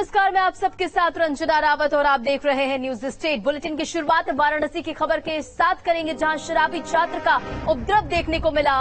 नमस्कार, मैं आप सबके साथ रंजना रावत और आप देख रहे हैं न्यूज स्टेट। बुलेटिन की शुरुआत वाराणसी की खबर के साथ करेंगे, जहां शराबी छात्र का उपद्रव देखने को मिला।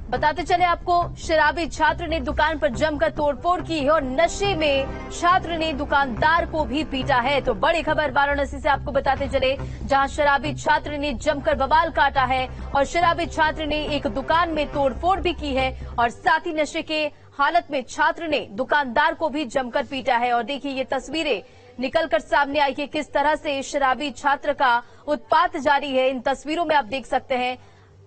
बताते चले आपको, शराबी छात्र ने दुकान पर जमकर तोड़फोड़ की है और नशे में छात्र ने दुकानदार को भी पीटा है। तो बड़ी खबर वाराणसी से आपको बताते चले, जहां शराबी छात्र ने जमकर बवाल काटा है और शराबी छात्र ने एक दुकान में तोड़फोड़ भी की है और साथ ही नशे के हालत में छात्र ने दुकानदार को भी जमकर पीटा है। और देखिए, ये तस्वीरें निकलकर सामने आई है, किस तरह से शराबी छात्र का उत्पात जारी है। इन तस्वीरों में आप देख सकते हैं,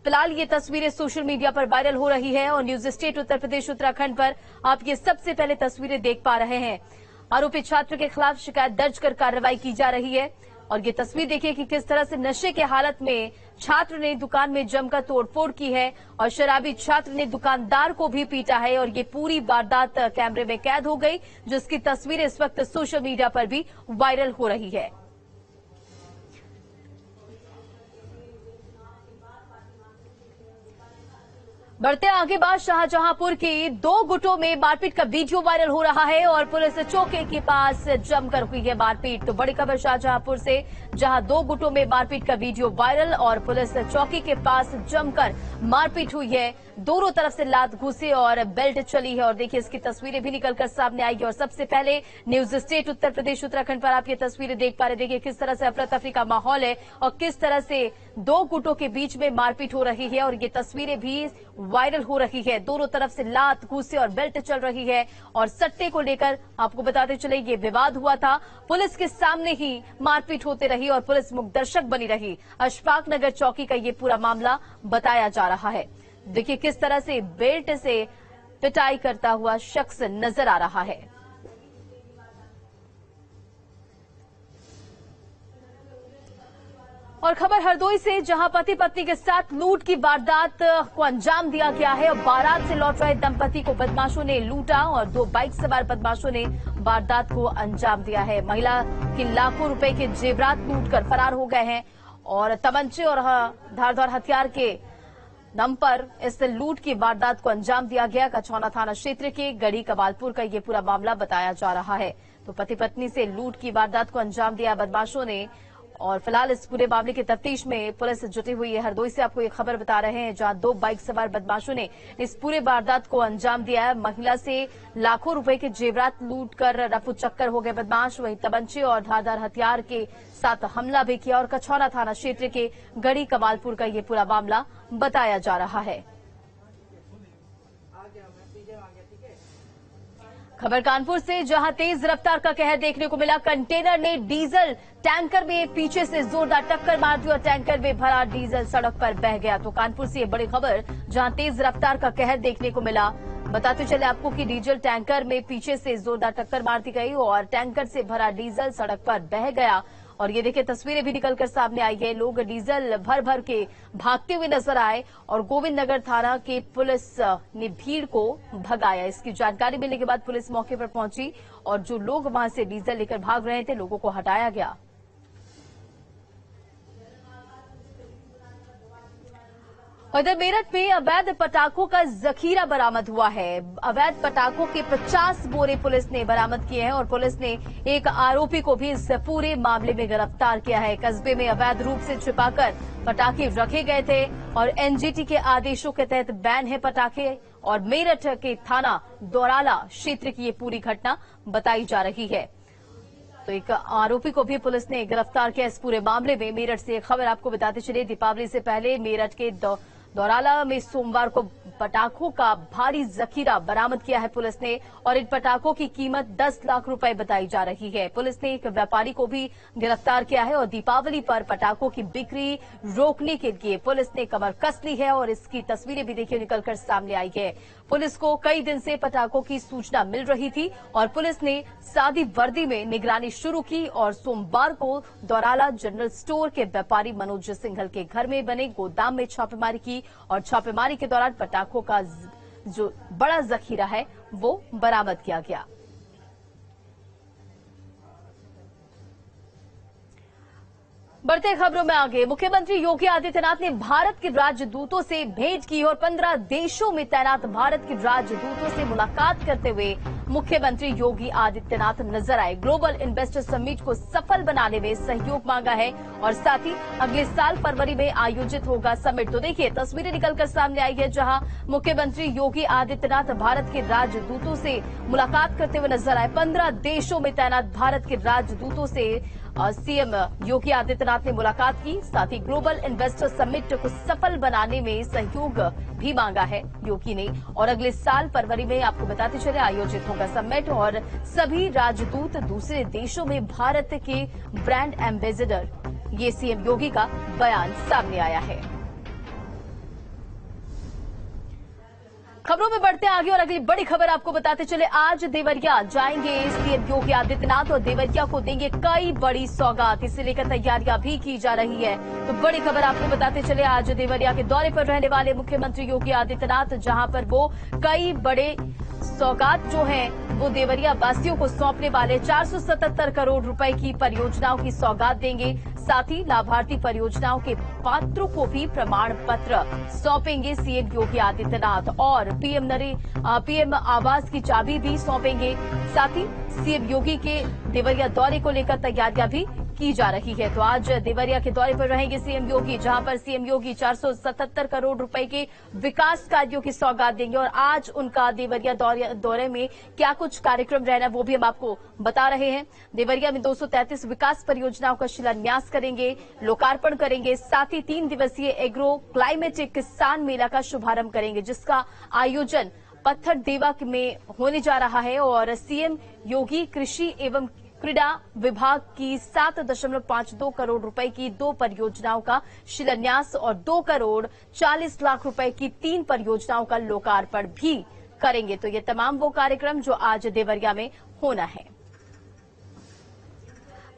फिलहाल ये तस्वीरें सोशल मीडिया पर वायरल हो रही है और न्यूज स्टेट उत्तर प्रदेश उत्तराखंड पर आप ये सबसे पहले तस्वीरें देख पा रहे हैं। आरोपी छात्र के खिलाफ शिकायत दर्ज कर कार्रवाई की जा रही है और ये तस्वीर देखिए कि किस तरह से नशे के हालत में छात्र ने दुकान में जमकर तोड़फोड़ की है और शराबी छात्र ने दुकानदार को भी पीटा है और ये पूरी वारदात कैमरे में कैद हो गई, जिसकी तस्वीरें इस वक्त सोशल मीडिया पर भी वायरल हो रही है। बढ़ते आगे बात, शाहजहांपुर की दो गुटों में मारपीट का वीडियो वायरल हो रहा है और पुलिस चौकी के पास जमकर हुई है मारपीट। तो बड़ी खबर शाहजहांपुर से, जहां दो गुटों में मारपीट का वीडियो वायरल और पुलिस चौकी के पास जमकर मारपीट हुई है। दोनों तरफ से लात घुसे और बेल्ट चली है और देखिए, इसकी तस्वीरें भी निकलकर सामने आई है। और सबसे पहले न्यूज स्टेट उत्तर प्रदेश उत्तराखंड पर आप ये तस्वीरें देख पा रहे। देखिए किस तरह से अफरा तफरी का माहौल है और किस तरह से दो गुटों के बीच में मारपीट हो रही है और ये तस्वीरें भी वायरल हो रही है। दोनों तरफ से लात घुसे और बेल्ट चल रही है और सट्टे को लेकर आपको बताते चले, ये विवाद हुआ था। पुलिस के सामने ही मारपीट होते रही और पुलिस मुखदर्शक बनी रही। अशफाक नगर चौकी का ये पूरा मामला बताया जा रहा है। देखिए किस तरह से बेल्ट से पिटाई करता हुआ शख्स नजर आ रहा है। और खबर हरदोई से, जहां पति पत्नी के साथ लूट की वारदात को अंजाम दिया गया है और बारात से लौट रहे दंपति को बदमाशों ने लूटा और दो बाइक सवार बदमाशों ने वारदात को अंजाम दिया है। महिला की लाखों रुपए के जेवरात लूटकर फरार हो गए हैं और तमंचे और धारदार हथियार के दम पर इस लूट की वारदात को अंजाम दिया गया। कछौना थाना क्षेत्र के गढ़ी कमालपुर का ये पूरा मामला बताया जा रहा है। तो पति पत्नी से लूट की वारदात को अंजाम दिया बदमाशों ने और फिलहाल इस पूरे मामले की तफ्तीश में पुलिस जुटी हुई है। हरदोई से आपको ये खबर बता रहे हैं, जहां दो बाइक सवार बदमाशों ने इस पूरे वारदात को अंजाम दिया है। महिला से लाखों रुपए के जेवरात लूट कर रफू चक्कर हो गए बदमाश, वहीं तमंचे और धारदार हथियार के साथ हमला भी किया और कछौना थाना क्षेत्र के गढ़ी कमालपुर का ये पूरा मामला बताया जा रहा है। खबर कानपुर से, जहां तेज रफ्तार का कहर देखने को मिला। कंटेनर ने डीजल टैंकर में पीछे से जोरदार टक्कर मार दी और टैंकर में भरा डीजल सड़क पर बह गया। तो कानपुर से ये बड़ी खबर, जहां तेज रफ्तार का कहर देखने को मिला। बताते चले आपको कि डीजल टैंकर में पीछे से जोरदार टक्कर मार दी गई और टैंकर से भरा डीजल सड़क पर बह गया। और ये देखिए, तस्वीरें भी निकलकर सामने आई है। लोग डीजल भर भर के भागते हुए नजर आए और गोविंद नगर थाना के पुलिस ने भीड़ को भगाया। इसकी जानकारी मिलने के बाद पुलिस मौके पर पहुंची और जो लोग वहां से डीजल लेकर भाग रहे थे, लोगों को हटाया गया। उधर मेरठ में अवैध पटाखों का जखीरा बरामद हुआ है। अवैध पटाखों के 50 बोरे पुलिस ने बरामद किए हैं और पुलिस ने एक आरोपी को भी इस पूरे मामले में गिरफ्तार किया है। कस्बे में अवैध रूप से छिपाकर पटाखे रखे गए थे और एनजीटी के आदेशों के तहत बैन है पटाखे। और मेरठ के थाना दौराला क्षेत्र की ये पूरी घटना बताई जा रही है। तो एक आरोपी को भी पुलिस ने गिरफ्तार किया इस पूरे मामले में। मेरठ से एक खबर आपको बताते चले, दीपावली से पहले मेरठ के दौराला में सोमवार को पटाखों का भारी जखीरा बरामद किया है पुलिस ने और इन पटाखों की कीमत 10 लाख रुपए बताई जा रही है। पुलिस ने एक व्यापारी को भी गिरफ्तार किया है और दीपावली पर पटाखों की बिक्री रोकने के लिए पुलिस ने कमर कस ली है और इसकी तस्वीरें भी देखिए निकलकर सामने आई है। पुलिस को कई दिन से पटाखों की सूचना मिल रही थी और पुलिस ने सादी वर्दी में निगरानी शुरू की और सोमवार को दौराला जनरल स्टोर के व्यापारी मनोज सिंघल के घर में बने गोदाम में छापेमारी की और छापेमारी के दौरान पटाखों का जो बड़ा जखीरा है वो बरामद किया गया। बढ़ते खबरों में आगे, मुख्यमंत्री योगी आदित्यनाथ ने भारत के राजदूतों से भेंट की और 15 देशों में तैनात भारत के राजदूतों से मुलाकात करते हुए मुख्यमंत्री योगी आदित्यनाथ नजर आए। ग्लोबल इन्वेस्टर समिट को सफल बनाने में सहयोग मांगा है और साथ ही अगले साल फरवरी में आयोजित होगा समिट। तो देखिए तस्वीरें निकलकर सामने आई है जहां मुख्यमंत्री योगी आदित्यनाथ भारत के राजदूतों से मुलाकात करते हुए नजर आए। 15 देशों में तैनात भारत के राजदूतों से सीएम योगी आदित्यनाथ ने मुलाकात की। साथ ही ग्लोबल इन्वेस्टर समिट को सफल बनाने में सहयोग भी मांगा है योगी ने और अगले साल फरवरी में आपको बताते चले आयोजित होगा समिट और सभी राजदूत दूसरे देशों में भारत के ब्रांड एम्बेसडर। ये सीएम योगी का बयान सामने आया है। खबरों में बढ़ते आगे और अगली बड़ी खबर आपको बताते चले। आज देवरिया जाएंगे सीएम योगी आदित्यनाथ और देवरिया को देंगे कई बड़ी सौगात। इसे लेकर तैयारियां भी की जा रही है। तो बड़ी खबर आपको बताते चले, आज देवरिया के दौरे पर रहने वाले मुख्यमंत्री योगी आदित्यनाथ जहां पर वो कई बड़े सौगात जो हैं वो देवरिया वासियों को सौंपने वाले 477 करोड़ रुपए की परियोजनाओं की सौगात देंगे। साथ ही लाभार्थी परियोजनाओं के पात्रों को भी प्रमाण पत्र सौंपेंगे सीएम योगी आदित्यनाथ और पीएम आवास की चाबी भी सौंपेंगे। साथ ही सीएम योगी के देवरिया दौरे को लेकर तैयारियां भी की जा रही है। तो आज देवरिया के दौरे पर रहेंगे सीएम योगी, जहां पर सीएम योगी 477 करोड़ रुपए के विकास कार्यों की सौगात देंगे और आज उनका देवरिया दौरे में क्या कुछ कार्यक्रम रहना वो भी हम आपको बता रहे हैं। देवरिया में 233 विकास परियोजनाओं का शिलान्यास करेंगे, लोकार्पण करेंगे। साथ ही 3 दिवसीय एग्रो क्लाइमेटिक किसान मेला का शुभारंभ करेंगे, जिसका आयोजन पत्थर देवा में होने जा रहा है और सीएम योगी कृषि एवं क्रीड़ा विभाग की 7.52 करोड़ रुपए की 2 परियोजनाओं का शिलान्यास और 2 करोड़ 40 लाख रुपए की 3 परियोजनाओं का लोकार्पण भी करेंगे। तो ये तमाम वो कार्यक्रम जो आज देवरिया में होना है।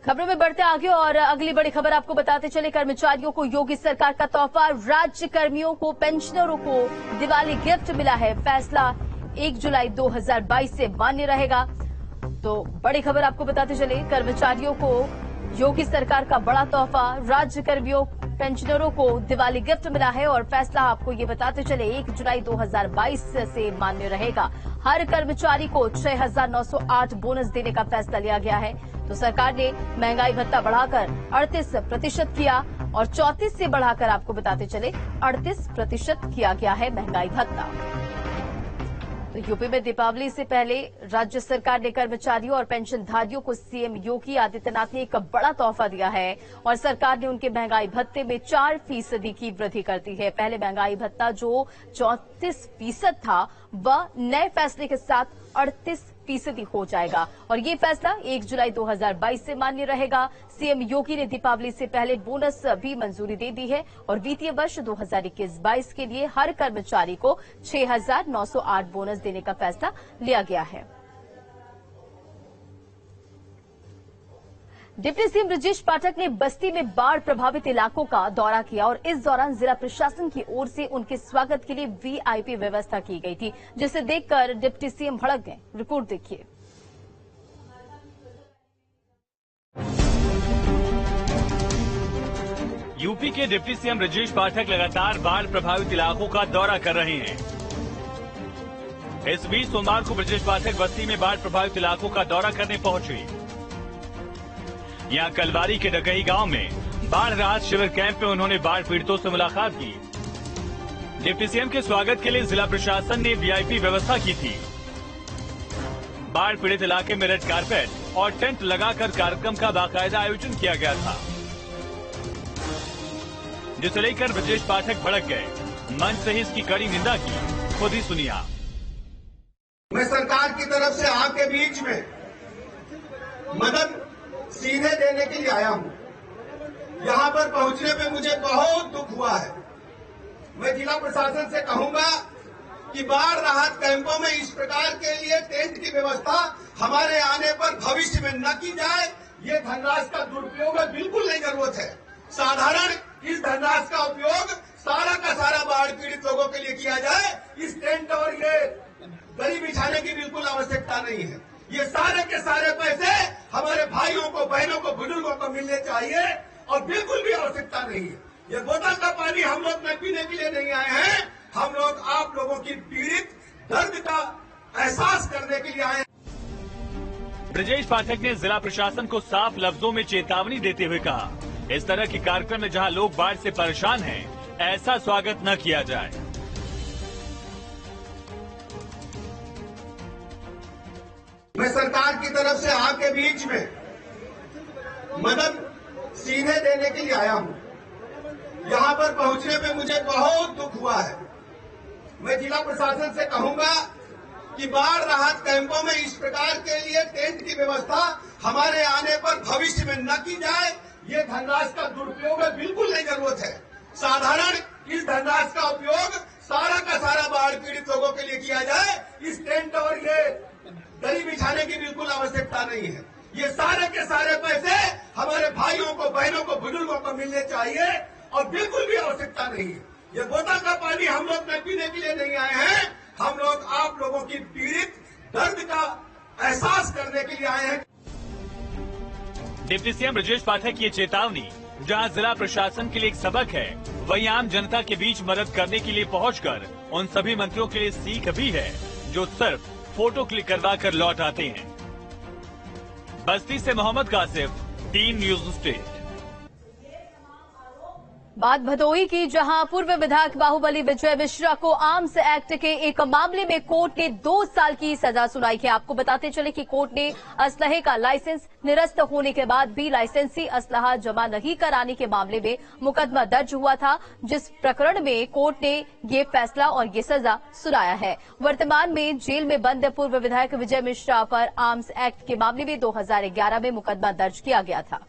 खबरों में बढ़ते आगे और अगली बड़ी खबर आपको बताते चले, कर्मचारियों को योगी सरकार का तोहफा। राज्य कर्मियों को, पेंशनरों को दिवाली गिफ्ट मिला है। फैसला 1 जुलाई 2022 से मान्य रहेगा। तो बड़ी खबर आपको बताते चले, कर्मचारियों को योगी सरकार का बड़ा तोहफा। राज्य कर्मियों, पेंशनरों को दिवाली गिफ्ट मिला है और फैसला आपको ये बताते चले 1 जुलाई 2022 से मान्य रहेगा। हर कर्मचारी को 6,908 बोनस देने का फैसला लिया गया है। तो सरकार ने महंगाई भत्ता बढ़ाकर 38% किया और 34 से बढ़ाकर आपको बताते चले 38% किया गया है महंगाई भत्ता। तो यूपी में दीपावली से पहले राज्य सरकार ने कर्मचारियों और पेंशनधारियों को सीएम योगी आदित्यनाथ ने एक बड़ा तोहफा दिया है और सरकार ने उनके महंगाई भत्ते में 4% की वृद्धि कर दी है। पहले महंगाई भत्ता जो 34% था वह नए फैसले के साथ 38% हो जाएगा और ये फैसला 1 जुलाई 2022 से मान्य रहेगा। सीएम योगी ने दीपावली से पहले बोनस भी मंजूरी दे दी है और वित्तीय वर्ष 2021-22 के लिए हर कर्मचारी को 6,908 बोनस देने का फैसला लिया गया है। डिप्टी सीएम ब्रजेश पाठक ने बस्ती में बाढ़ प्रभावित इलाकों का दौरा किया और इस दौरान जिला प्रशासन की ओर से उनके स्वागत के लिए वीआईपी व्यवस्था की गई थी, जिसे देखकर डिप्टी सीएम भड़क गए। रिपोर्ट देखिए। यूपी के डिप्टी सीएम ब्रजेश पाठक लगातार बाढ़ प्रभावित इलाकों का दौरा कर रहे हैं। इस बीच सोमवार को ब्रजेश पाठक बस्ती में बाढ़ प्रभावित इलाकों का दौरा करने पहुंचे। यहां कलवारी के डकही गांव में बाढ़ राहत शिविर कैंप में उन्होंने बाढ़ पीड़ितों से मुलाकात की। डिप्टी सीएम के स्वागत के लिए जिला प्रशासन ने वीआईपी व्यवस्था की थी। बाढ़ पीड़ित इलाके में रेड कारपेट और टेंट लगाकर कार्यक्रम का बाकायदा आयोजन किया गया था, जिसे लेकर ब्रजेश पाठक भड़क गए। मंच से ही इसकी कड़ी निंदा की, खुद ही सुनिए आप। मैं सरकार की तरफ से आपके बीच में मदद सीधे देने के लिए आया हूं। यहां पर पहुंचने पे मुझे बहुत दुख हुआ है। मैं जिला प्रशासन से कहूंगा कि बाढ़ राहत कैंपों में इस प्रकार के लिए टेंट की व्यवस्था हमारे आने पर भविष्य में न की जाए। ये धनराशि का दुरुपयोग बिल्कुल नहीं जरूरत है। साधारण इस धनराशि का उपयोग सारा का सारा बाढ़ पीड़ित लोगों के लिए किया जाए। इस टेंट और ये दरी बिछाने की बिल्कुल आवश्यकता नहीं है। ये सारे के सारे पैसे हमारे भाइयों को, बहनों को, बुजुर्गों को मिलने चाहिए और बिल्कुल भी आवश्यकता नहीं है। ये बोतल का पानी हम लोग न पीने के लिए नहीं आए हैं। हम लोग आप लोगों की पीड़ित दर्द का एहसास करने के लिए आए हैं। ब्रजेश पाठक ने जिला प्रशासन को साफ लफ्जों में चेतावनी देते हुए कहा, इस तरह के कार्यक्रम में जहां लोग बाढ़ से परेशान हैं, ऐसा स्वागत न किया जाए। मैं सरकार की तरफ से आपके बीच में मदद सीधे देने के लिए आया हूं। यहां पर पहुंचने पे मुझे बहुत दुख हुआ है। मैं जिला प्रशासन से कहूंगा कि बाढ़ राहत कैंपों में इस प्रकार के लिए टेंट की व्यवस्था हमारे आने पर भविष्य में न की जाए। ये धनराशि का दुरुपयोग है, बिल्कुल नहीं जरूरत है। साधारण इस धनराशि का उपयोग सारा का सारा बाढ़ पीड़ित लोगों के लिए किया जाए। इस टेंट और ये दरी बिछाने की बिल्कुल आवश्यकता नहीं है। ये सारे के सारे पैसे हमारे भाइयों को, बहनों को, बुजुर्गों को मिलने चाहिए और बिल्कुल भी आवश्यकता नहीं है। ये बोतल का पानी हम लोग न पीने के लिए नहीं आए हैं, हम लोग आप लोगों की पीड़ित दर्द का एहसास करने के लिए आए हैं। डिप्टी सीएम ब्रजेश पाठक की ये चेतावनी जहां जिला प्रशासन के लिए एक सबक है, वहीं आम जनता के बीच मदद करने के लिए पहुंचकर उन सभी मंत्रियों के लिए सीख भी है जो सिर्फ फोटो क्लिक करवा कर लौट आते हैं। बस्ती से Mohammad Kasif, team news state. बात भदोही की, जहां पूर्व विधायक बाहुबली विजय मिश्रा को आर्म्स एक्ट के एक मामले में कोर्ट ने 2 साल की सजा सुनाई है। आपको बताते चले कि कोर्ट ने असलहे का लाइसेंस निरस्त होने के बाद भी लाइसेंसी असलहा जमा नहीं कराने के मामले में मुकदमा दर्ज हुआ था, जिस प्रकरण में कोर्ट ने ये फैसला और ये सजा सुनाया है। वर्तमान में जेल में बंद पूर्व विधायक विजय मिश्रा पर आर्म्स एक्ट के मामले में 2011 में मुकदमा दर्ज किया गया था।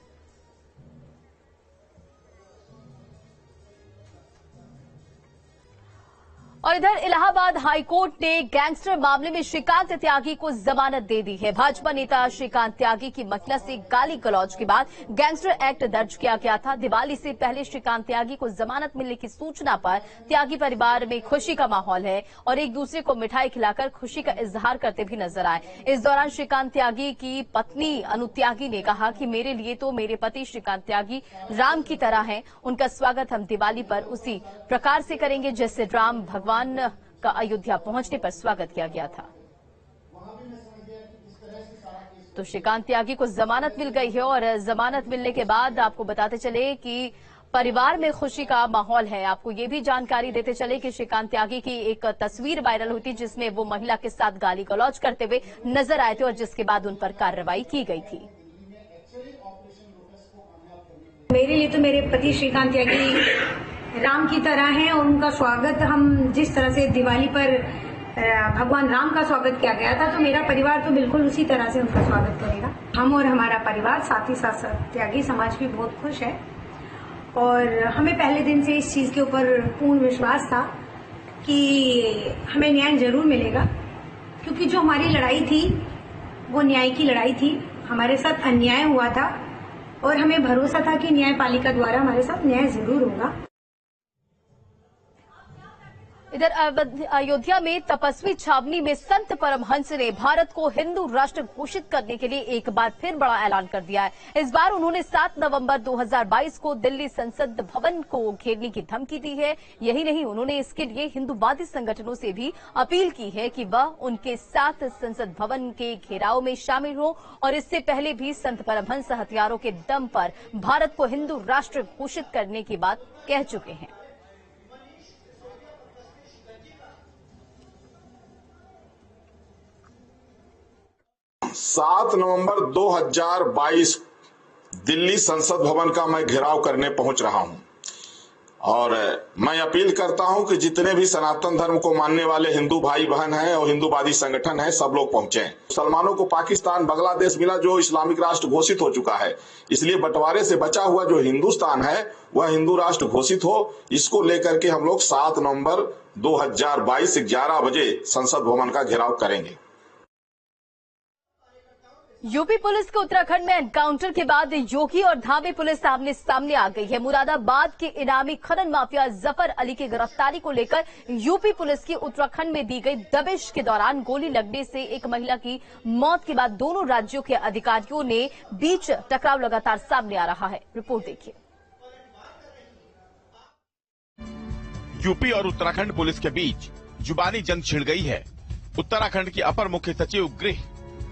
और इधर इलाहाबाद हाईकोर्ट ने गैंगस्टर मामले में श्रीकांत त्यागी को जमानत दे दी है। भाजपा नेता श्रीकांत त्यागी की महिला से गाली गलौज के बाद गैंगस्टर एक्ट दर्ज किया गया था। दिवाली से पहले श्रीकांत त्यागी को जमानत मिलने की सूचना पर त्यागी परिवार में खुशी का माहौल है और एक दूसरे को मिठाई खिलाकर खुशी का इजहार करते भी नजर आए। इस दौरान श्रीकांत त्यागी की पत्नी अनु त्यागी ने कहा कि मेरे लिए तो मेरे पति श्रीकांत त्यागी राम की तरह हैं। उनका स्वागत हम दिवाली पर उसी प्रकार से करेंगे जैसे राम भगवान का अयोध्या पहुंचने पर स्वागत किया गया था। तो श्रीकांत त्यागी को जमानत मिल गई है और जमानत मिलने के बाद आपको बताते चले कि परिवार में खुशी का माहौल है। आपको ये भी जानकारी देते चले कि श्रीकांत त्यागी की एक तस्वीर वायरल हुई थी जिसमें वो महिला के साथ गाली गलौज करते हुए नजर आए थे और जिसके बाद उन पर कार्रवाई की गई थी। मेरे लिए तो मेरे पति श्रीकांत त्यागी राम की तरह हैं और उनका स्वागत हम जिस तरह से दिवाली पर भगवान राम का स्वागत किया गया था, तो मेरा परिवार तो बिल्कुल उसी तरह से उनका स्वागत करेगा। हम और हमारा परिवार, साथ ही साथ त्यागी समाज भी बहुत खुश है और हमें पहले दिन से इस चीज के ऊपर पूर्ण विश्वास था कि हमें न्याय जरूर मिलेगा, क्योंकि जो हमारी लड़ाई थी वो न्याय की लड़ाई थी। हमारे साथ अन्याय हुआ था और हमें भरोसा था कि न्यायपालिका द्वारा हमारे साथ न्याय जरूर होगा। इधर अयोध्या में तपस्वी छावनी में संत परमहंस ने भारत को हिंदू राष्ट्र घोषित करने के लिए एक बार फिर बड़ा ऐलान कर दिया है। इस बार उन्होंने 7 नवंबर 2022 को दिल्ली संसद भवन को घेरने की धमकी दी है। यही नहीं, उन्होंने इसके लिए हिंदूवादी संगठनों से भी अपील की है कि वह उनके साथ संसद भवन के घेराव में शामिल हो और इससे पहले भी संत परमहंस हथियारों के दम पर भारत को हिंदू राष्ट्र घोषित करने की बात कह चुके हैं। 7 नवंबर 2022 दिल्ली संसद भवन का मैं घेराव करने पहुंच रहा हूं और मैं अपील करता हूं कि जितने भी सनातन धर्म को मानने वाले हिंदू भाई बहन हैं और हिंदूवादी संगठन हैं, सब लोग पहुंचे। मुसलमानों को पाकिस्तान, बांग्लादेश मिला जो इस्लामिक राष्ट्र घोषित हो चुका है, इसलिए बंटवारे से बचा हुआ जो हिंदुस्तान है वह हिंदू राष्ट्र घोषित हो। इसको लेकर के हम लोग 7 नवंबर 2022 11 बजे संसद भवन का घेराव करेंगे। यूपी पुलिस के उत्तराखंड में एनकाउंटर के बाद योगी और धामी पुलिस सामने आ गई है। मुरादाबाद के इनामी खनन माफिया जफर अली की गिरफ्तारी को लेकर यूपी पुलिस की उत्तराखंड में दी गई दबिश के दौरान गोली लगने से एक महिला की मौत के बाद दोनों राज्यों के अधिकारियों ने बीच टकराव लगातार सामने आ रहा है। रिपोर्ट देखिए। यूपी और उत्तराखंड पुलिस के बीच जुबानी जंग छिड़ गई है। उत्तराखंड की अपर मुख्य सचिव गृह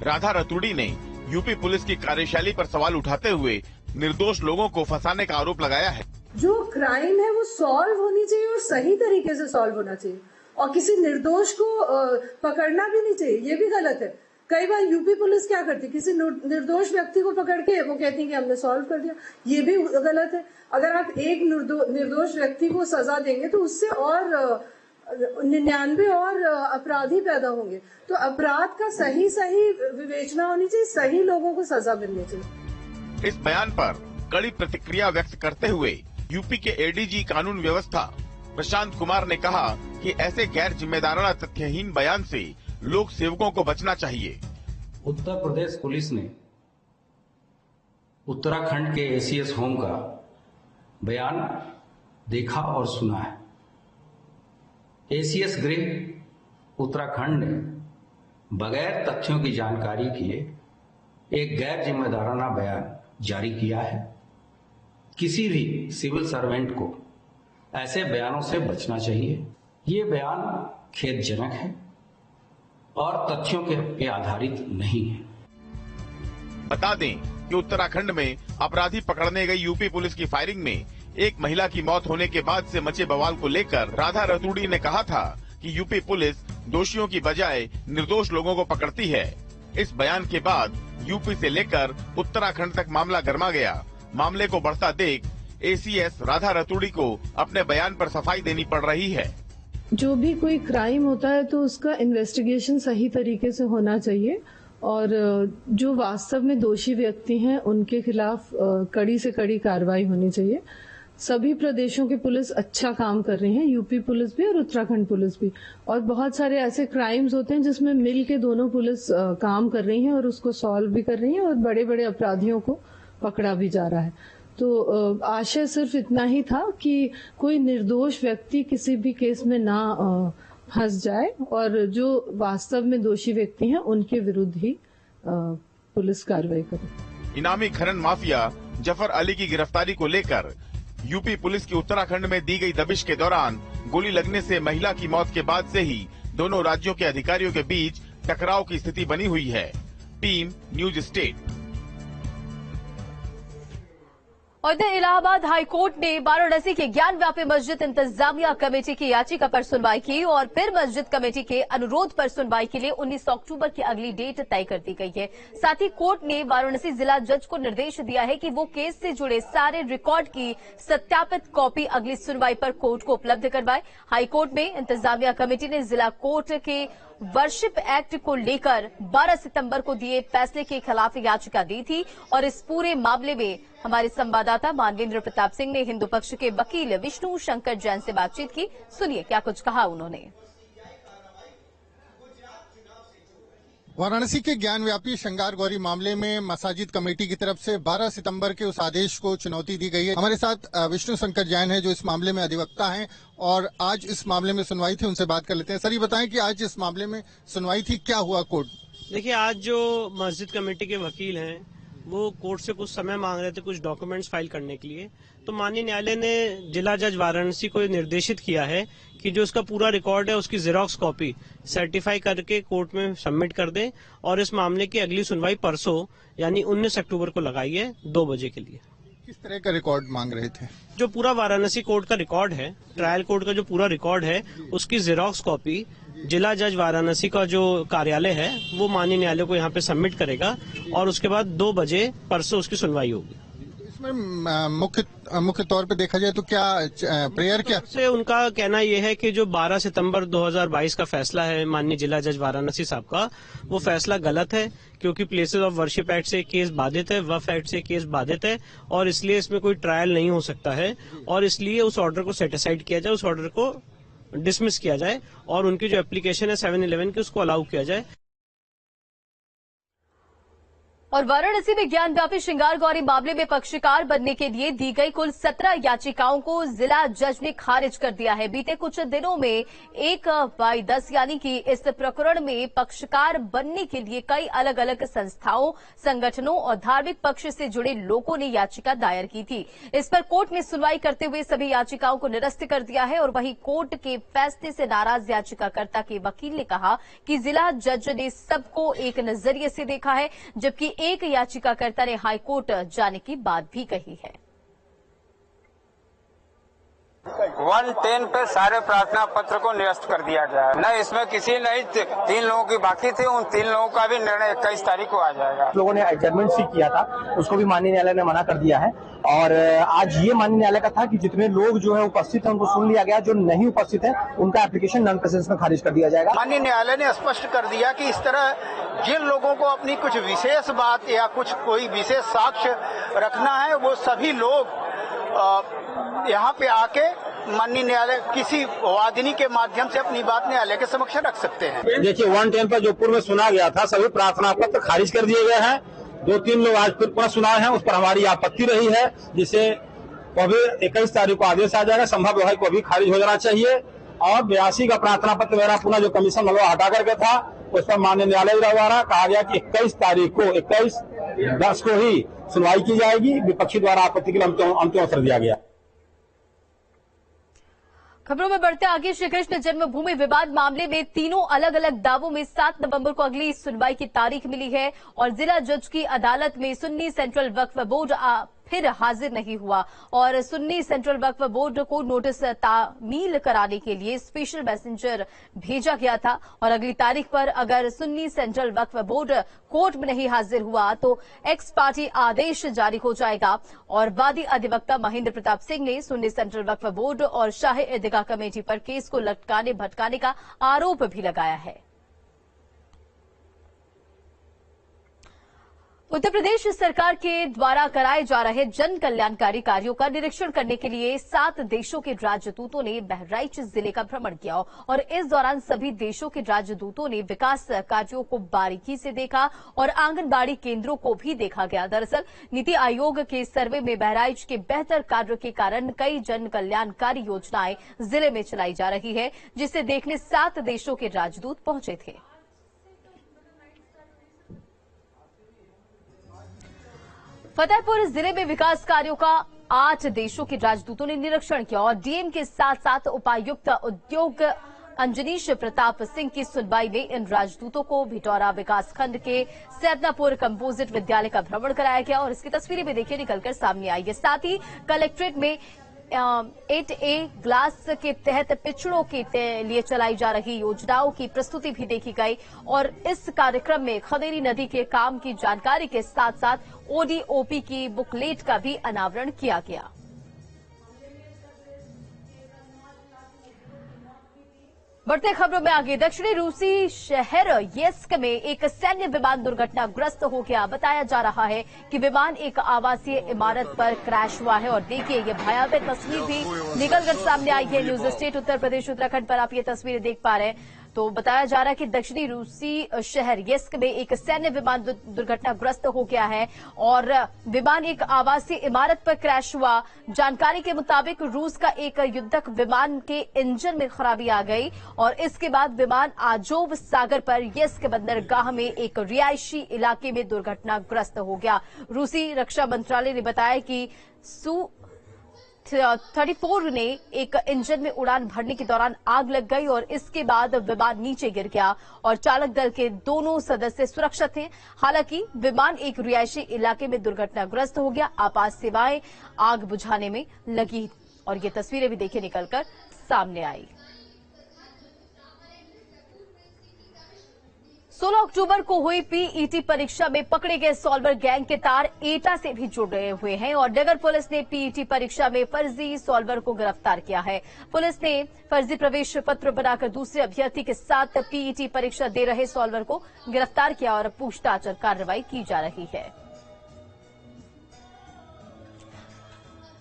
राधा रतूड़ी ने यूपी पुलिस की कार्यशैली पर सवाल उठाते हुए निर्दोष लोगों को फंसाने का आरोप लगाया है। जो क्राइम है वो सॉल्व होनी चाहिए और सही तरीके से सॉल्व होना चाहिए, और किसी निर्दोष को पकड़ना भी नहीं चाहिए, ये भी गलत है। कई बार यूपी पुलिस क्या करती है, किसी निर्दोष व्यक्ति को पकड़ के वो कहती है कि हमने सॉल्व कर दिया, ये भी गलत है। अगर आप एक निर्दोष व्यक्ति को सजा देंगे तो उससे और 99 और अपराधी पैदा होंगे। तो अपराध का सही विवेचना होनी चाहिए, सही लोगों को सजा मिलनी चाहिए। इस बयान पर कड़ी प्रतिक्रिया व्यक्त करते हुए यूपी के एडीजी कानून व्यवस्था प्रशांत कुमार ने कहा कि ऐसे गैर जिम्मेदाराना तथ्यहीन बयान से लोक सेवकों को बचना चाहिए। उत्तर प्रदेश पुलिस ने उत्तराखंड के एसीएस होम का बयान देखा और सुना है। एसीएस गृह उत्तराखंड ने बगैर तथ्यों की जानकारी किए एक गैर जिम्मेदाराना बयान जारी किया है। किसी भी सिविल सर्वेंट को ऐसे बयानों से बचना चाहिए। ये बयान खेदजनक है और तथ्यों पे आधारित नहीं है। बता दें कि उत्तराखंड में अपराधी पकड़ने गई यूपी पुलिस की फायरिंग में एक महिला की मौत होने के बाद से मचे बवाल को लेकर राधा रतूड़ी ने कहा था कि यूपी पुलिस दोषियों की बजाय निर्दोष लोगों को पकड़ती है। इस बयान के बाद यूपी से लेकर उत्तराखंड तक मामला गर्मा गया। मामले को बढ़ता देख एसीएस राधा रतूड़ी को अपने बयान पर सफाई देनी पड़ रही है। जो भी कोई क्राइम होता है तो उसका इन्वेस्टिगेशन सही तरीके से होना चाहिए, और जो वास्तव में दोषी व्यक्ति हैं उनके खिलाफ कड़ी से कड़ी कार्रवाई होनी चाहिए। सभी प्रदेशों की पुलिस अच्छा काम कर रही है, यूपी पुलिस भी और उत्तराखंड पुलिस भी, और बहुत सारे ऐसे क्राइम्स होते हैं जिसमें मिल के दोनों पुलिस काम कर रही हैं और उसको सॉल्व भी कर रही हैं और बड़े बड़े अपराधियों को पकड़ा भी जा रहा है। तो आशय सिर्फ इतना ही था कि कोई निर्दोष व्यक्ति किसी भी केस में ना फंस जाए, और जो वास्तव में दोषी व्यक्ति हैं उनके विरुद्ध ही पुलिस कार्रवाई करे। इनामी खनन माफिया जफर अली की गिरफ्तारी को लेकर यूपी पुलिस की उत्तराखंड में दी गई दबिश के दौरान गोली लगने से महिला की मौत के बाद से ही दोनों राज्यों के अधिकारियों के बीच टकराव की स्थिति बनी हुई है। Team news state. और इधर इलाहाबाद हाईकोर्ट ने वाराणसी के ज्ञानव्यापी मस्जिद इंतजामिया कमेटी की याचिका पर सुनवाई की और फिर मस्जिद कमेटी के अनुरोध पर सुनवाई के लिए 19 अक्टूबर की अगली डेट तय कर दी गई है। साथ ही कोर्ट ने वाराणसी जिला जज को निर्देश दिया है कि वो केस से जुड़े सारे रिकॉर्ड की सत्यापित कॉपी अगली सुनवाई पर कोर्ट को उपलब्ध करवाए। हाईकोर्ट में इंतजामिया कमेटी ने जिला कोर्ट के वर्शिप एक्ट को लेकर 12 सितंबर को दिए फैसले के खिलाफ याचिका दी थी, और इस पूरे मामले में हमारे संवाददाता मानवेंद्र प्रताप सिंह ने हिंदू पक्ष के वकील विष्णु शंकर जैन से बातचीत की। सुनिए क्या कुछ कहा उन्होंने। वाराणसी के ज्ञानव्यापी श्रृंगार गौरी मामले में मसाजिद कमेटी की तरफ से 12 सितंबर के उस आदेश को चुनौती दी गई है। हमारे साथ विष्णु शंकर जैन है जो इस मामले में अधिवक्ता हैं और आज इस मामले में सुनवाई थी, उनसे बात कर लेते हैं। सर, ये बताएं कि आज इस मामले में सुनवाई थी, क्या हुआ कोर्ट? देखिए, आज जो मस्जिद कमेटी के वकील हैं वो कोर्ट से कुछ समय मांग रहे थे कुछ डॉक्यूमेंट्स फाइल करने के लिए, तो माननीय न्यायालय ने जिला जज वाराणसी को निर्देशित किया है कि जो उसका पूरा रिकॉर्ड है उसकी जेरोक्स कॉपी सर्टिफाई करके कोर्ट में सबमिट कर दें, और इस मामले की अगली सुनवाई परसों यानी 19 अक्टूबर को लगाई है 2 बजे के लिए। किस तरह का रिकॉर्ड मांग रहे थे? जो पूरा वाराणसी कोर्ट का रिकॉर्ड है, ट्रायल कोर्ट का जो पूरा रिकॉर्ड है, उसकी जेरोक्स कॉपी जिला जज वाराणसी का जो कार्यालय है वो माननीय न्यायालय को यहाँ पे सबमिट करेगा, और उसके बाद 2 बजे परसों उसकी सुनवाई होगी। इसमें मुख्य तौर पे देखा जाए तो क्या प्रेयर क्या से उनका कहना यह है कि जो 12 सितंबर 2022 का फैसला है माननीय जिला जज वाराणसी साहब का, वो फैसला गलत है, क्योंकि प्लेसेस ऑफ वर्शिप एक्ट से केस बाधित है, वक्फ एक्ट से केस बाधित है, और इसलिए इसमें कोई ट्रायल नहीं हो सकता है, और इसलिए उस ऑर्डर को सेट असाइड किया जाए, उस ऑर्डर को डिसमिस किया जाए, और उनकी जो एप्लीकेशन है 711 की उसको अलाउ किया जाए। और वाराणसी में ज्ञानव्यापी श्रृंगार गौरी मामले में पक्षकार बनने के लिए दी गई कुल 17 याचिकाओं को जिला जज ने खारिज कर दिया है। बीते कुछ दिनों में 1/10 यानी कि इस प्रकरण में पक्षकार बनने के लिए कई अलग अलग संस्थाओं, संगठनों और धार्मिक पक्ष से जुड़े लोगों ने याचिका दायर की थी। इस पर कोर्ट ने सुनवाई करते हुए सभी याचिकाओं को निरस्त कर दिया है, और वहीं कोर्ट के फैसले से नाराज याचिकाकर्ता के वकील ने कहा कि जिला जज ने सबको एक नजरिए से देखा है, जबकि एक याचिकाकर्ता ने हाईकोर्ट जाने की बात भी कही है। 110 पे सारे प्रार्थना पत्र को निरस्त कर दिया गया है। न इसमें किसी नहीं 3 लोगों की बाकी थी, उन 3 लोगों का भी निर्णय 21 तारीख को आ जाएगा। लोगों ने एडजर्नमेंट सीख किया था, उसको भी माननीय न्यायालय ने मना कर दिया है और आज ये माननीय न्यायालय का था कि जितने लोग जो है उपस्थित हैं उनको सुन लिया गया, जो नहीं उपस्थित है उनका एप्लीकेशन नॉन प्रेजेंस में खारिज कर दिया जाएगा। माननीय न्यायालय ने स्पष्ट कर दिया कि इस तरह जिन लोगों को अपनी कुछ विशेष बात या कोई विशेष साक्ष्य रखना है, वो सभी लोग यहाँ पे आके माननीय न्यायालय किसी वादिनी के माध्यम से अपनी बात न्यायालय के समक्ष रख सकते हैं। देखिए 110 पर जो पूर्व में सुना गया था, सभी प्रार्थना पत्र खारिज कर दिए गए हैं। 2-3 लोग आज फिर पुनः सुनाए हैं, उस पर हमारी आपत्ति रही है, जिसे अभी 21 तारीख को आदेश आ जाएगा। संभव है को भी खारिज हो जाना चाहिए और 82 का प्रार्थना पत्र वगैरह पुनः जो कमीशन हटा करके था, उस पर माननीय न्यायालय द्वारा कहा गया कि 21 तारीख को 21/10 को ही सुनवाई की जाएगी। विपक्षी द्वारा आपत्ति के लिए अंतिम अवसर दिया गया। खबरों में बढ़ते आगे, श्री कृष्ण जन्मभूमि विवाद मामले में तीनों अलग अलग दावों में 7 नवंबर को अगली सुनवाई की तारीख मिली है और जिला जज की अदालत में सुन्नी सेंट्रल वक्फ बोर्ड फिर हाजिर नहीं हुआ और सुन्नी सेंट्रल वक्फ बोर्ड को नोटिस तामील कराने के लिए स्पेशल मैसेंजर भेजा गया था और अगली तारीख पर अगर सुन्नी सेंट्रल वक्फ बोर्ड कोर्ट में नहीं हाजिर हुआ तो एक्स पार्टी आदेश जारी हो जाएगा। और वादी अधिवक्ता महेंद्र प्रताप सिंह ने सुन्नी सेंट्रल वक्फ बोर्ड और शाही ईदगाह कमेटी पर केस को लटकाने भटकाने का आरोप भी लगाया है। उत्तर प्रदेश सरकार के द्वारा कराए जा रहे जन कल्याणकारी कार्यों का निरीक्षण करने के लिए 7 देशों के राजदूतों ने बहराइच जिले का भ्रमण किया और इस दौरान सभी देशों के राजदूतों ने विकास कार्यों को बारीकी से देखा और आंगनबाड़ी केंद्रों को भी देखा गया। दरअसल नीति आयोग के सर्वे में बहराइच के बेहतर कार्य के कारण कई जन कल्याणकारी योजनाएं जिले में चलाई जा रही है, जिसे देखने 7 देशों के राजदूत पहुंचे थे। फतेहपुर जिले में विकास कार्यों का 8 देशों के राजदूतों ने निरीक्षण किया और डीएम के साथ साथ उपायुक्त उद्योग अंजनीश प्रताप सिंह की सुनवाई में इन राजदूतों को भिटौरा विकासखंड के सैदनापुर कंपोजिट विद्यालय का भ्रमण कराया गया और इसकी तस्वीरें भी देखिए निकलकर सामने आई है। साथ ही कलेक्ट्रेट में 8A ग्लास के तहत पिछड़ों के लिए चलाई जा रही योजनाओं की प्रस्तुति भी देखी गई और इस कार्यक्रम में खदेरी नदी के काम की जानकारी के साथ साथ ओडीओपी की बुकलेट का भी अनावरण किया गया। बढ़ते खबरों में आगे, दक्षिणी रूसी शहर येस्क में एक सैन्य विमान दुर्घटनाग्रस्त हो गया। बताया जा रहा है कि विमान एक आवासीय इमारत पर क्रैश हुआ है और देखिए ये भयावह तस्वीर भी निकलकर सामने आई है। न्यूज स्टेट उत्तर प्रदेश उत्तराखंड पर आप ये तस्वीरें देख पा रहे हैं। तो बताया जा रहा है कि दक्षिणी रूसी शहर येस्क में एक सैन्य विमान दुर्घटनाग्रस्त हो गया है और विमान एक आवासीय इमारत पर क्रैश हुआ। जानकारी के मुताबिक रूस का एक युद्धक विमान के इंजन में खराबी आ गई और इसके बाद विमान आजोव सागर पर येस्क बंदरगाह में एक रिहायशी इलाके में दुर्घटनाग्रस्त हो गया। रूसी रक्षा मंत्रालय ने बताया कि Su-34 ने एक इंजन में उड़ान भरने के दौरान आग लग गई और इसके बाद विमान नीचे गिर गया और चालक दल के दोनों सदस्य सुरक्षित थे। हालांकि विमान एक रिहायशी इलाके में दुर्घटनाग्रस्त हो गया। आपात सेवाएं आग बुझाने में लगी और ये तस्वीरें भी देखिए निकलकर सामने आई। 16 अक्टूबर को हुई पीईटी परीक्षा में पकड़े गए सॉल्वर गैंग के तार एटा से भी जुड़े हुए हैं और नगर पुलिस ने पीईटी परीक्षा में फर्जी सॉल्वर को गिरफ्तार किया है। पुलिस ने फर्जी प्रवेश पत्र बनाकर दूसरे अभ्यर्थी के साथ पीईटी परीक्षा दे रहे सॉल्वर को गिरफ्तार किया और पूछताछ और कार्रवाई की जा रही है।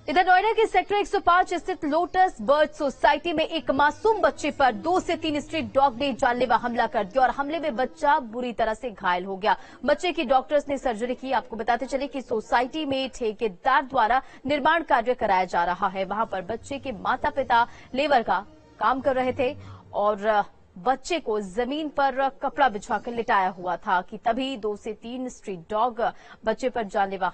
इधर नोएडा के सेक्टर 105 स्थित लोटस बर्ड सोसाइटी में एक मासूम बच्चे पर 2 से 3 स्ट्रीट डॉग ने जानलेवा हमला कर दिया और हमले में बच्चा बुरी तरह से घायल हो गया। बच्चे की डॉक्टर्स ने सर्जरी की। आपको बताते चले कि सोसाइटी में ठेकेदार द्वारा निर्माण कार्य कराया जा रहा है। वहां पर बच्चे के माता पिता लेबर का काम कर रहे थे और बच्चे को जमीन पर कपड़ा बिछाकर लिटाया हुआ था कि तभी 2 से 3 स्ट्रीट डॉग बच्चे पर जानलेवा